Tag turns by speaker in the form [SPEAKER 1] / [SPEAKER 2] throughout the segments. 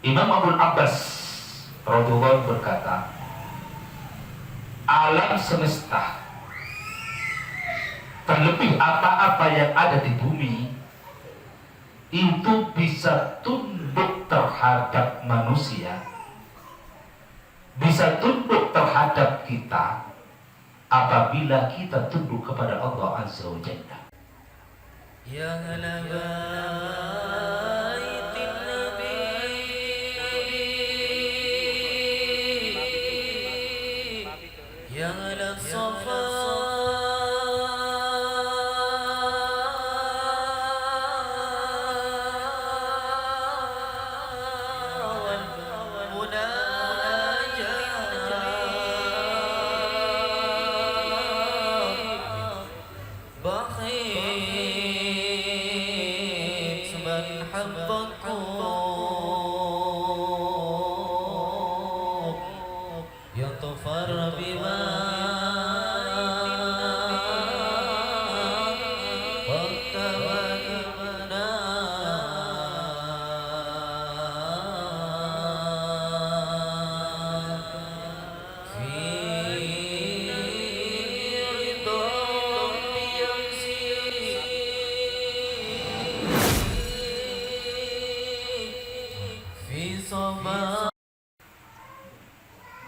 [SPEAKER 1] Imam Abul Abbas radhiyallahu berkata, alam semesta, terlebih apa-apa yang ada di bumi, itu bisa tunduk terhadap manusia, bisa tunduk terhadap kita apabila kita tunduk kepada Allah Azza wa Jalla. Ya baitin nabi, ya safa,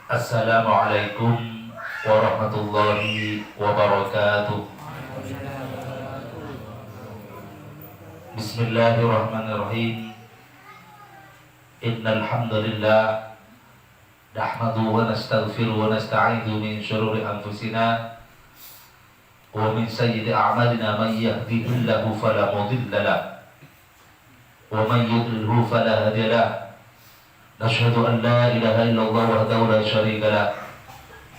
[SPEAKER 1] Assalamualaikum warahmatullahi wabarakatuh. Bismillahirrahmanirrahim. Innal hamdalillah nahmaduhu wa nastaghfiruhu wa nasta'idzu min shururi anfusina wa min sayyiati a'malina. Man yahdihillahu fala mudilla lahu wa man yudlilhu fala hadiya lahu. Nashhadu an la ilaha illallah wahdahu la syarika lah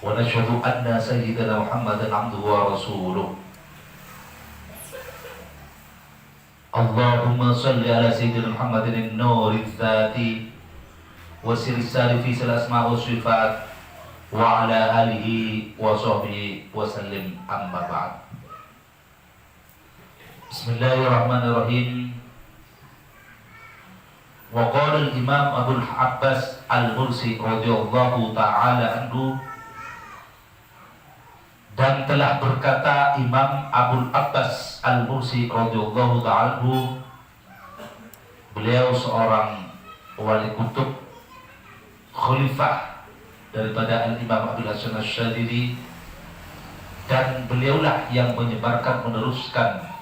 [SPEAKER 1] wa nashhadu anna sayyidana Muhammadan abduhu wa rasuluh. Allahumma salli ala sayyidina Muhammadin an-nuri dzati wa sirri fi al-asma' wa sifat wa ala alihi wa sahbihi wa sallim, amma ba'd. Bismillahirrahmanirrahim. Wa qala al-Imam Abul Abbas Al-Mursi radhiyallahu ta'ala anhu, dan telah berkata Imam Abul Abbas Al-Mursi radhiyallahu ta'ala anhu, beliau seorang wali kutub, khalifah daripada Al-Imam Abdul Hasan Asy-Syadzili, dan beliaulah yang menyebarkan, meneruskan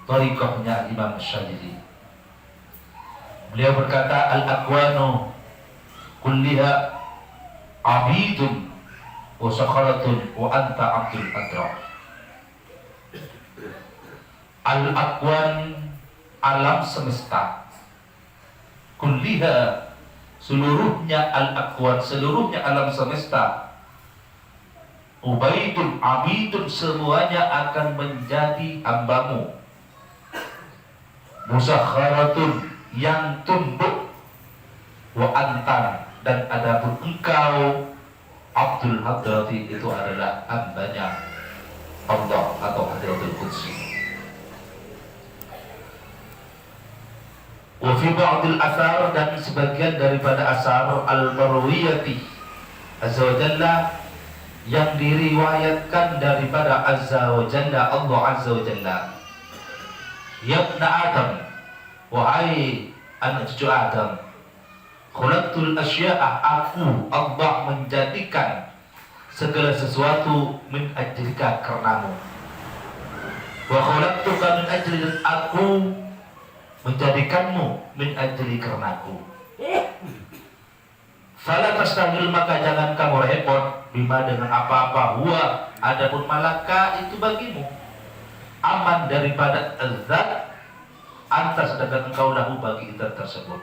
[SPEAKER 1] thariqahnya Imam Asy-Syadzili. Beliau berkata, al-akwanu kulliha abidun wa sakharatun wa anta abdul adra. Al-akwan, alam semesta, kulliha, seluruhnya, al-akwan, seluruhnya alam semesta, ubaidun abidun, semuanya akan menjadi hambamu, musakharatun, yang tunduk, wa antan, dan adapun engkau abdul hadrati, itu adalah hambanya Allah atau Hadratul Qudsi. Wa fi ba'dil athar, dan sebagian daripada asar al-marwiyati azza wa jalla, yang diriwayatkan daripada azza wa jalla, Allah azza wa jalla, ya ibna Adam, wahai anak cucu Adam, khalaqtul asya'a, aku Allah menjadikan segala sesuatu min ajlika, karenamu. Wa khalaqtuka min ajli, dan aku menjadikanmu min ajli, karenaku. Fala tastahil, maka jangan kamu repot, bima, dengan apa-apa, huwa, adapun malaka itu bagimu, aman daripada azab, anta, sedangkan engkau lahu bagi zat tersebut.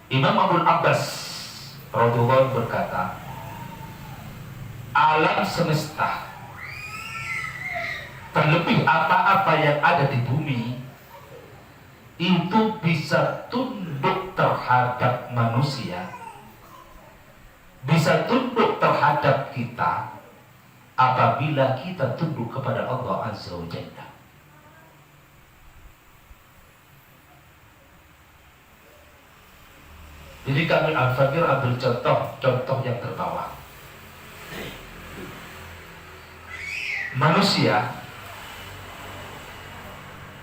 [SPEAKER 1] Imam Abul Abbas radhiyallahu berkata, alam semesta, terlebih apa-apa yang ada di bumi, itu bisa tunduk terhadap manusia, bisa tunduk terhadap kita apabila kita tunduk kepada Allah Azza wa Jalla. Jadi kami Al-Fakir ambil contoh yang terbawah. Manusia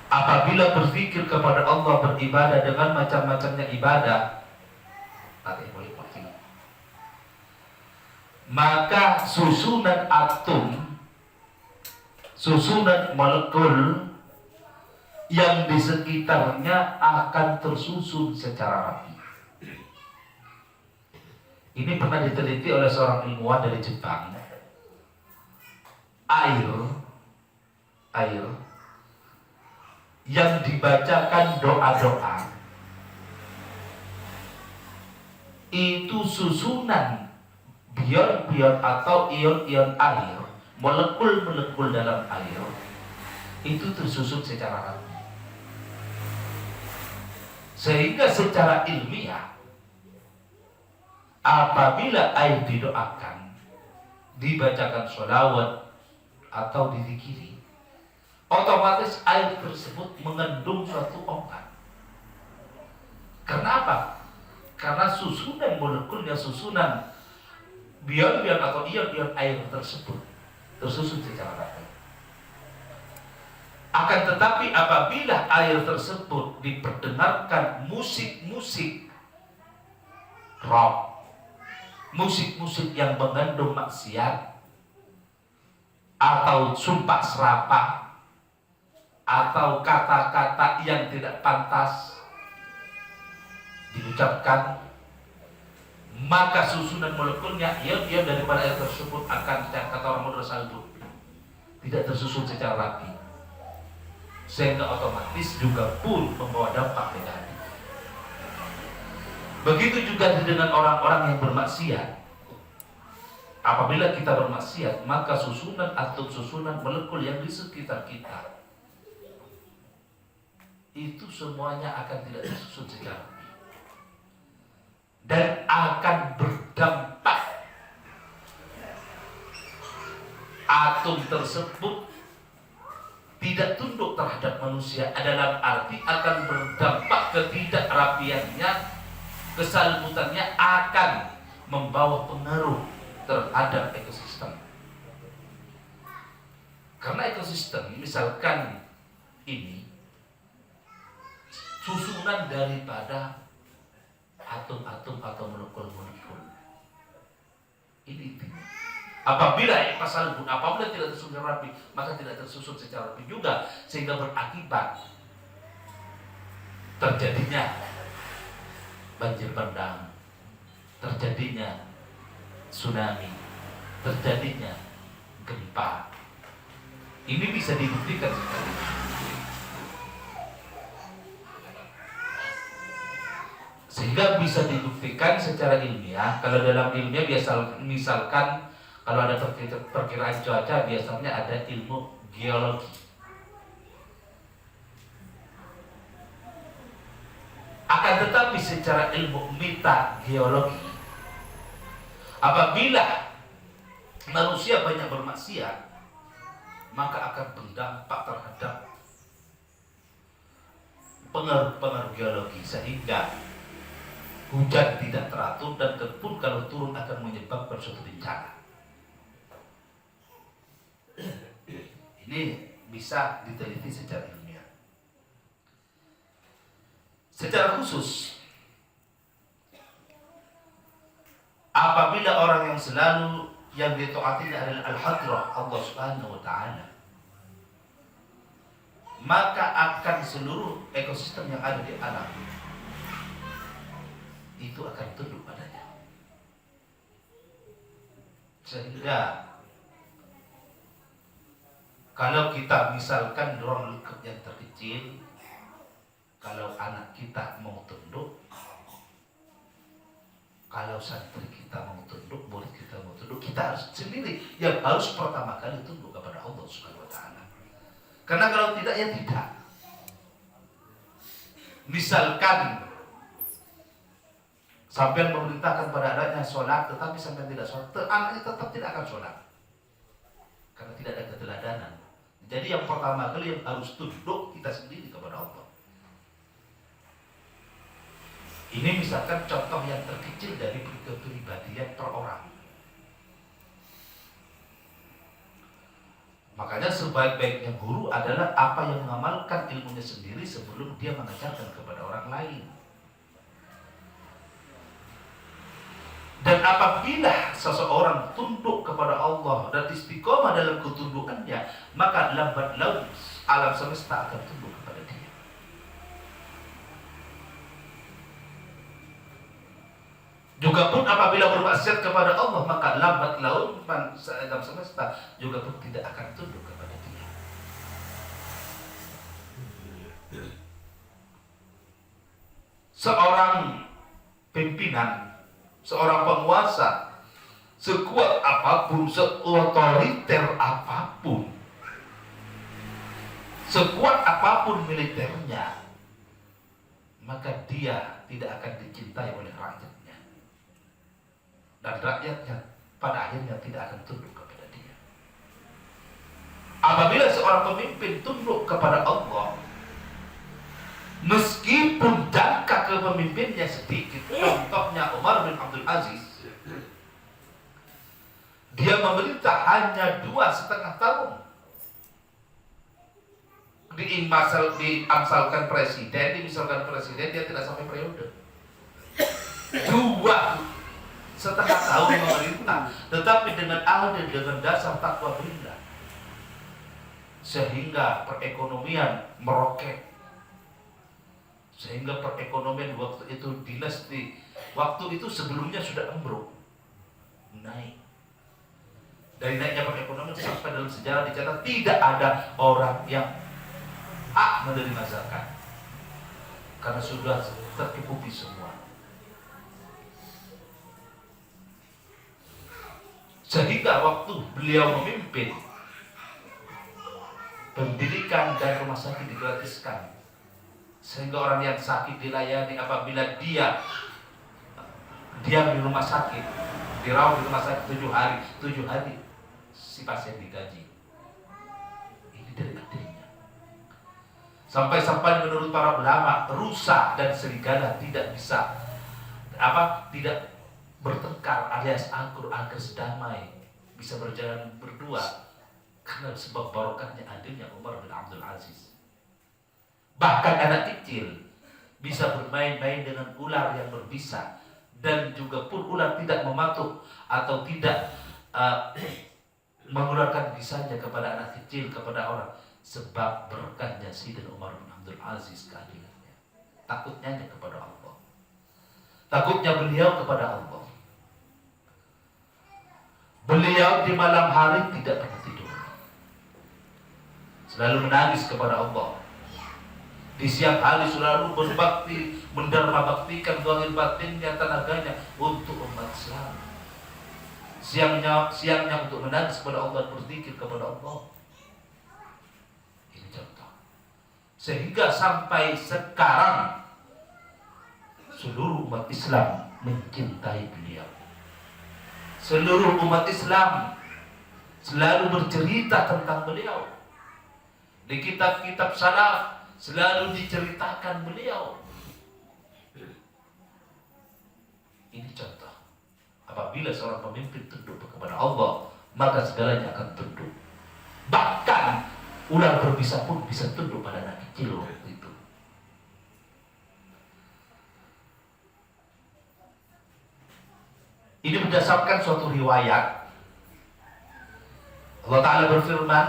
[SPEAKER 1] apabila berpikir kepada Allah, beribadah dengan macam-macamnya ibadah, maka susunan atom, susunan molekul yang di sekitarnya akan tersusun secara rapi. Ini pernah diteliti oleh seorang ilmuwan dari Jepang. Air yang dibacakan doa-doa itu susunan bion-bion atau ion-ion air, molekul-molekul dalam air itu tersusun secara rapi. Sehingga secara ilmiah apabila air didoakan, dibacakan sholawat atau dizikiri, otomatis air tersebut mengandung suatu obat. Karena apa? Karena susunan molekulnya, susunan bion-bion atau ion-ion air tersebut tersusun secara rapi. Akan tetapi apabila air tersebut diperdengarkan musik-musik rock, musik-musik yang mengandung maksiat, atau sumpah serapah, atau kata-kata yang tidak pantas diucapkan, maka susunan molekulnya, ion-ion daripada air tersebut akan, kata orang muda salbu, tidak tersusun secara rapi, sehingga otomatis juga pun membawa dampak negatif. Begitu juga dengan orang-orang yang bermaksiat. Apabila kita bermaksiat, maka susunan atau susunan molekul yang di sekitar kita itu semuanya akan tidak tersusun secara rapi dan akan berdampak. Atom tersebut tidak tunduk terhadap manusia, dalam arti akan berdampak ketidakrapiannya, kesalbutannya akan membawa pengaruh terhadap ekosistem. Karena ekosistem, misalkan ini susunan daripada atom-atom atau molekul-molekul. Ini intinya. Apabila apabila tidak tersusun rapi, maka tidak tersusun secara rapi juga, sehingga berakibat terjadinya banjir bandang, terjadinya tsunami, terjadinya gempa. Ini bisa dibuktikan sekali. Sehingga bisa dibuktikan secara ilmiah. Kalau dalam ilmiah misalkan kalau ada perkiraan cuaca, biasanya ada ilmu geologi. Akan tetapi secara ilmu metageologi, apabila manusia banyak bermaksiat, maka akan berdampak terhadap pengaruh-pengaruh geologi, sehingga hujan tidak teratur dan pun kalau turun akan menyebabkan suatu bencana. Ini bisa diteliti secara ilmiah. Secara khusus, apabila orang yang selalu yang ditaatinya adalah al-hadrah Allah Subhanahu wa taala, maka akan seluruh ekosistem yang ada di alam itu akan tunduk padanya. Sehingga kalau kita misalkan ruang lingkup yang terkecil, kalau anak kita mau tunduk, kalau santri kita mau tunduk, murid kita mau tunduk, kita harus sendiri yang harus pertama kali tunduk kepada Allah Subhanahu wa taala. Karena kalau tidak, ya tidak. Misalkan sampai memerintahkan pada anaknya sholat, tetapi sampai tidak sholat, anaknya tetap tidak akan sholat karena tidak ada keteladanan. Jadi yang pertama kali yang harus tunduk kita sendiri kepada Allah. Ini misalkan contoh yang terkecil dari kepribadian per orang. Makanya sebaik-baiknya guru adalah apa yang mengamalkan ilmunya sendiri sebelum dia mengajarkan kepada orang lain. Dan apabila seseorang tunduk kepada Allah dan istiqomah dalam ketundukannya, maka lambat laun alam semesta akan tunduk kepada dia. Juga pun apabila bermaksiat kepada Allah, maka lambat laun alam semesta juga pun tidak akan tunduk kepada dia. Seorang pimpinan, seorang penguasa, sekuat apapun, seotoriter apapun, sekuat apapun militernya, maka dia tidak akan dicintai oleh rakyatnya. Dan rakyatnya pada akhirnya tidak akan tunduk kepada dia. Apabila seorang pemimpin tunduk kepada Allah, meskipun jangka kepemimpinnya sedikit, contohnya Umar bin Abdul Aziz, dia memerintah hanya 2,5 tahun. Diamsalkan presiden, dia tidak sampai periode. 2,5 tahun memerintah, tetapi dengan ahli, dengan dasar takwa billah, sehingga perekonomian meroket. Sehingga perekonomian waktu itu dinasti, waktu itu sebelumnya sudah ambruk, naik. Dari naiknya perekonomian sampai dalam sejarah dicatat tidak ada orang yang menerima zakat, karena sudah tercukupi semua. Sehingga waktu beliau memimpin, pendidikan dan rumah sakit digratiskan, sehingga orang yang sakit dilayani. Apabila dia diam di rumah sakit, dirawat di rumah sakit 7 hari si pasien digaji. Ini dari adilnya. Sampai-sampai menurut para ulama, rusa dan serigala tidak bisa tidak bertengkar alias akur agar sedamai, bisa berjalan berdua karena sebab barokahnya adilnya Umar bin Abdul Aziz. Bahkan anak kecil bisa bermain-main dengan ular yang berbisa, dan juga pun ular tidak mematuk atau tidak mengeluarkan bisanya kepada anak kecil, kepada orang, sebab berkahnya Sayyidina Umar bin Abdul Aziz, keadilannya. Takutnya kepada Allah, takutnya beliau kepada Allah. Beliau di malam hari tidak pernah tidur, selalu menangis kepada Allah. Di siang hari selalu berbakti, mendarma baktikan zahir batinnya, tenaganya untuk umat Islam. Siangnya untuk menangis kepada Allah, berzikir kepada Allah. Ini contoh. Sehingga sampai sekarang seluruh umat Islam mencintai beliau. Seluruh umat Islam selalu bercerita tentang beliau. Di kitab-kitab salaf selalu diceritakan beliau. Ini contoh. Apabila seorang pemimpin tunduk kepada Allah, maka segalanya akan tunduk. Bahkan ular berbisa pun bisa tunduk pada anak kecil waktu itu. Ini berdasarkan suatu riwayat. Allah Ta'ala berfirman,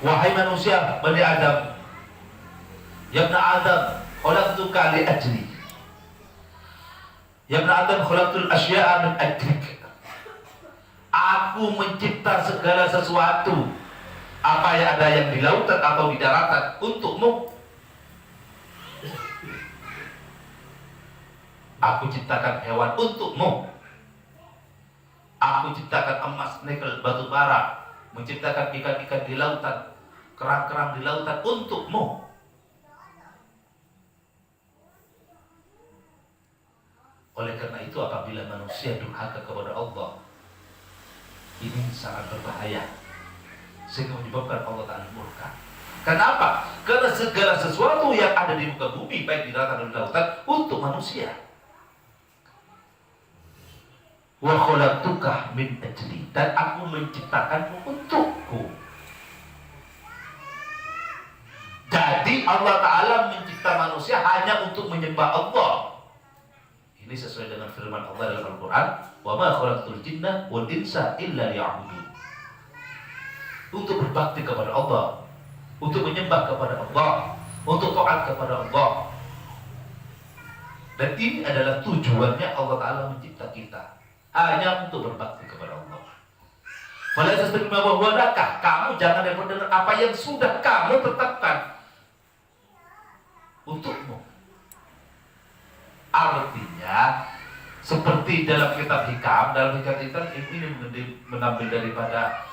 [SPEAKER 1] wahai manusia, Bani Adam, ya Ibn Adam, khalaqtuka li ajli. Ya Ibn Adam, khalaqtul asya'a min ajlik. Aku mencipta segala sesuatu, apa yang ada yang di lautan atau di daratan, untukmu. Aku ciptakan hewan untukmu. Aku ciptakan emas, nikel, batu bara, menciptakan ikan-ikan di lautan, kerang-kerang di lautan untukmu. Oleh karena itu, apabila manusia durhaka kepada Allah, ini sangat berbahaya, sehingga menyebabkan Allah Ta'ala murka. Kenapa? Karena segala sesuatu yang ada di muka bumi, baik di daratan dan di lautan, untuk manusia. Wa khalaqtuka min ajli, dan aku menciptakanmu untukku. Jadi Allah Ta'ala mencipta manusia hanya untuk menyembah Allah. Ini sesuai dengan firman Allah dalam Al-Quran, wa ma khalaqtul jinna wal insa illa liya'budun. Untuk berbakti kepada Allah, untuk menyembah kepada Allah, untuk taat kepada Allah. Dan ini adalah tujuannya Allah Ta'ala mencipta kita, hanya untuk berbakti kepada Allah. Fala tastakbir bahwa kamu jangan repot dengan apa yang sudah kamu tetapkan untukmu. Artinya seperti dalam kitab Hikam, dalam kitab Hikam ini mengambil daripada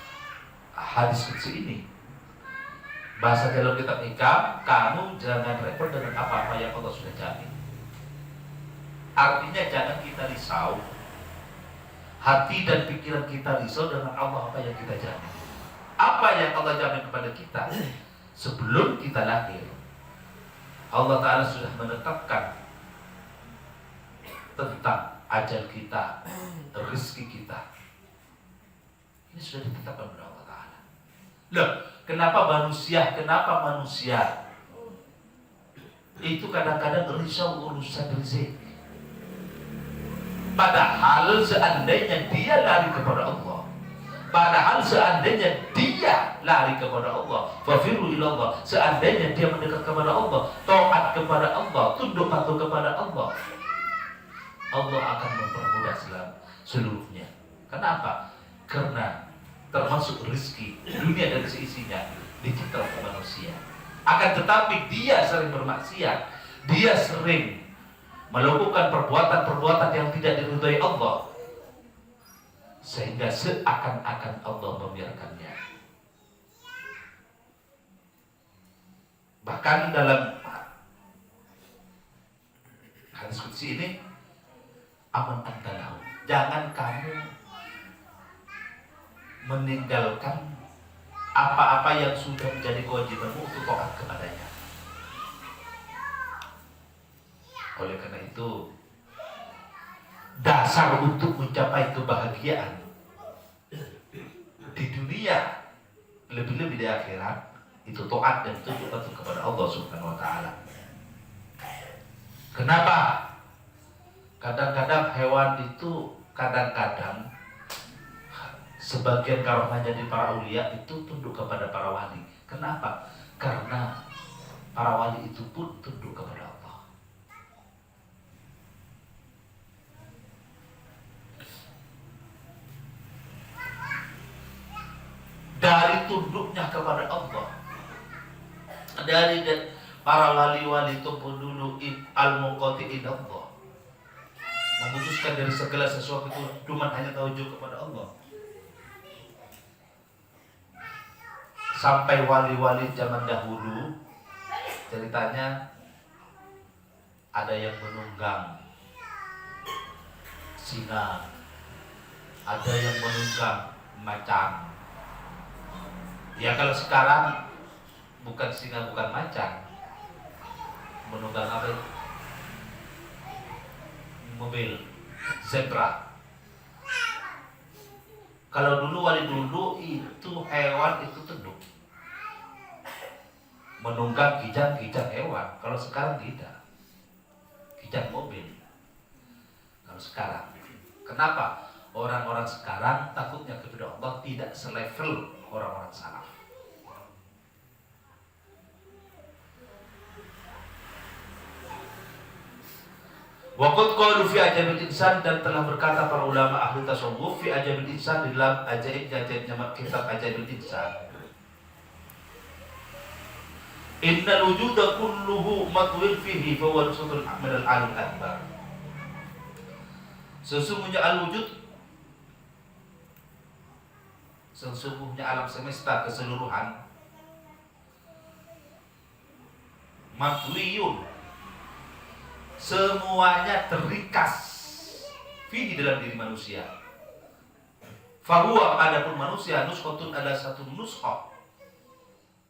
[SPEAKER 1] hadis kecil ini. Bahasa dalam kitab Hikam, kamu jangan repot dengan apa-apa yang Allah sudah jamin. Artinya jangan kita risau, hati dan pikiran kita risau dengan Allah apa yang kita jamin. Apa yang Allah jamin kepada kita sebelum kita lahir, Allah Ta'ala sudah menetapkan tentang ajal kita, rezeki kita. Ini sudah ditetapkan oleh Allah Ta'ala. Loh, kenapa manusia itu kadang-kadang risau urusan rezeki? Padahal seandainya dia lari kepada Allah, fafiru ilallah, seandainya dia mendekat kepada Allah, taat kepada Allah, tunduk patuh kepada Allah, Allah akan mempermudah seluruhnya. Kenapa? Karena termasuk rezeki dunia dan seisinya dicipta oleh manusia. Akan tetapi dia sering bermaksiat, dia sering melakukan perbuatan-perbuatan yang tidak diridhai Allah, sehingga seakan-akan Allah membiarkannya. Bahkan dalam hadis qudsi ini, aman antalahu, jangan kamu meninggalkan apa-apa yang sudah menjadi kewajibanmu untuk taat kepadanya. Oleh karena itu, dasar untuk mencapai kebahagiaan di dunia, lebih-lebih di akhirat, itu taat dan tunduk patuh kepada Allah Subhanahu wa Ta'ala. Kenapa? Kadang-kadang hewan itu sebagian karomahnya di para aulia itu tunduk kepada para wali. Kenapa? Karena para wali itu pun tunduk kepada Allah. Dari tunduknya kepada Allah, dari para wali-wali itu pun dulu al-muqati'in Allah, memutuskan dari segala sesuatu itu cuma hanya tawajjuh kepada Allah. Sampai wali-wali zaman dahulu, ceritanya ada yang menunggang singa, ada yang menunggang macan. Ya kalau sekarang bukan singa, bukan macan, menunggang apa itu? Mobil zebra. Kalau dulu wali dulu itu hewan itu tunduk, menunggang kijang hewan. Kalau sekarang tidak, kijang mobil. Kalau sekarang, kenapa? Orang-orang sekarang takutnya kepada Allah tidak selevel orang-orang salaf. Waqad qalu fi ajabil insan, dan telah berkata para ulama ahli tasawuf fi ajabil insan, di dalam ajaib-ajaibnya kitab ajabil insan, innal wujuda kulluhu matwil fihi fa huwa nusutul min al-alim akbar. Sesungguhnya alam semesta keseluruhan matwiyun, semuanya terikas fihi dalam diri manusia. Fahuwa, adapun manusia, nuskhatun, ada satu nuskhat,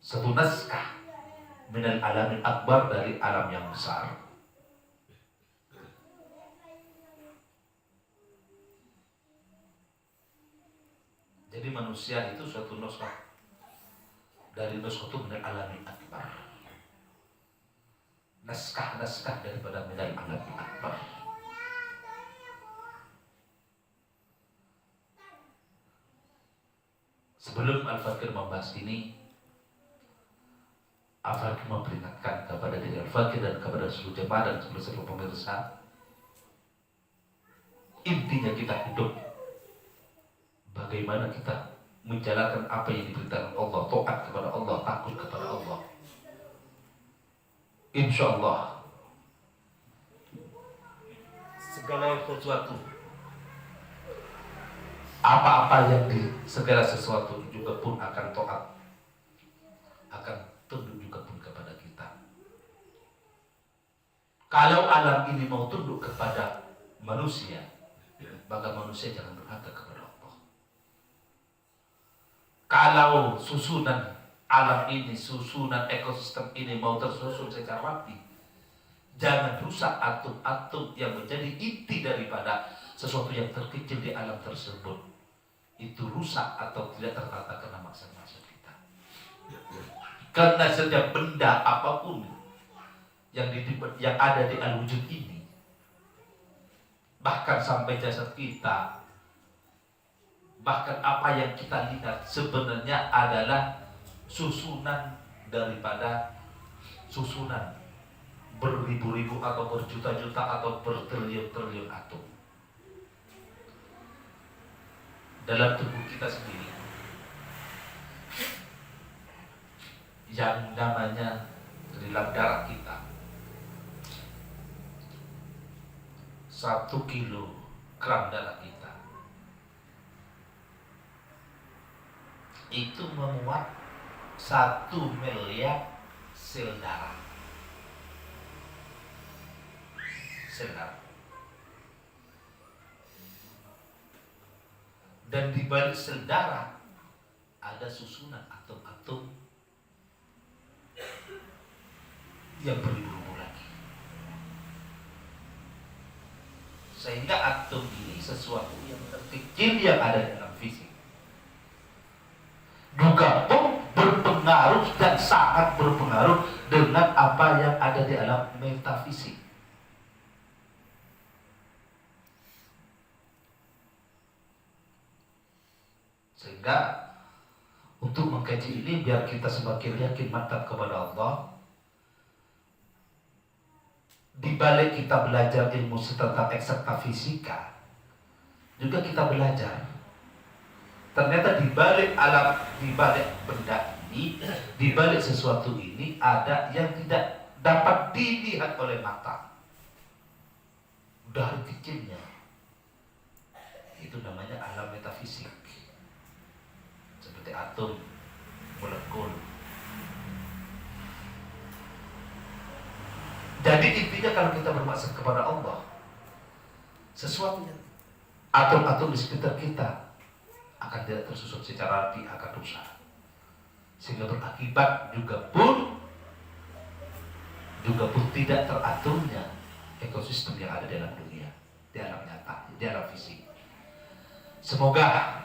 [SPEAKER 1] satu naskah minal alamil akbar, dari alam yang besar. Jadi manusia itu suatu naskah dari naskah minal alamil akbar, naskah daripada minal alamil akbar. Sebelum Al-Fakir membahas ini, Al-Fakir memperingatkan kepada diri Al-Fakir dan kepada seluruh jemaah dan seluruh pemirsa, intinya kita hidup bagaimana kita menjalankan apa yang diberitakan Allah, taat kepada Allah, takut kepada Allah. Insya Allah segala sesuatu, apa-apa yang segala sesuatu juga pun akan taat, akan tunduk juga pun kepada kita. Kalau alam ini mau tunduk kepada manusia, maka manusia jangan berkata kepada Allah. Kalau susunan alam ini, susunan ekosistem ini mau tersusun secara rapi, jangan rusak atom-atom yang menjadi inti daripada sesuatu yang terkecil di alam tersebut. Itu rusak atau tidak tertata kena maksa-maksa kita. Karena setiap benda apapun yang ada di al-wujud ini, bahkan sampai jasad kita, bahkan apa yang kita lihat sebenarnya adalah susunan daripada susunan beribu-ribu atau berjuta-juta atau bertriliun-triliun atom dalam tubuh kita sendiri. Yang namanya di dalam darah kita 1 kilogram darah kita itu memuat 1 miliar sel darah. Sel darah. Dan di balik sel darah ada susunan atom-atom yang beribu-ribu lagi. Sehingga atom ini sesuatu yang terkecil yang ada dalam fisik, juga pun berpengaruh dan sangat berpengaruh dengan apa yang ada di alam metafisik. Sehingga untuk mengkaji ini biar kita semakin yakin mantap kepada Allah, di balik kita belajar ilmu tentang eksakta fisika, juga kita belajar ternyata di balik alam, di balik benda ini, di balik sesuatu ini ada yang tidak dapat dilihat oleh mata. Dari kecilnya, itu namanya alam metafisik, seperti atom, molekul. Jadi intinya kalau kita bermaksud kepada Allah, sesuatu yang atom-atom di sekitar kita akan tidak tersusun secara rapi, akan rusak, sehingga berakibat juga pun tidak teraturnya ekosistem yang ada dalam dunia, di alam nyata, di alam fisik. Semoga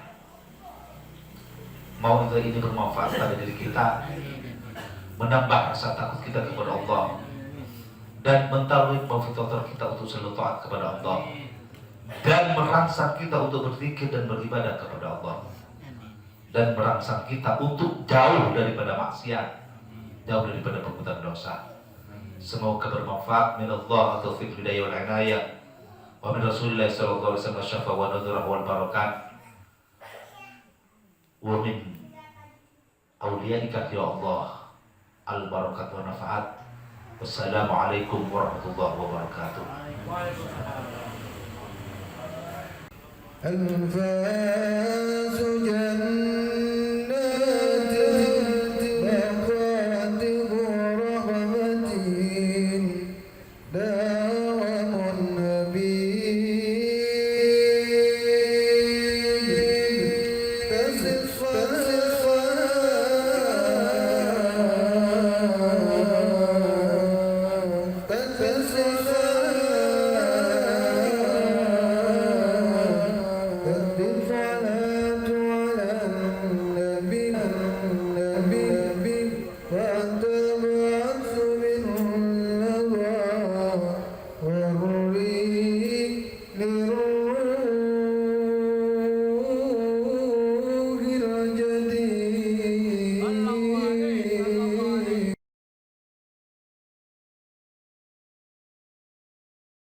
[SPEAKER 1] mau ini bermanfaat pada diri kita, menambah rasa takut kita kepada Allah, dan mentauhid motivator kita untuk selalu taat kepada Allah, dan merangsang kita untuk berzikir dan beribadah kepada Allah, dan merangsang kita untuk jauh daripada maksiat, jauh daripada perbuatan dosa. Semoga bermanfaat. Min Allah taufiq hidayah wal inayah, wa min Rasulillah sallallahu alaihi wasallam syafa wa nadrah wal barakat, wa min awliyaika ya Allah al barakat wa nafaat. Wassalamualaikum warahmatullahi wabarakatuh.
[SPEAKER 2] أنفاس جنة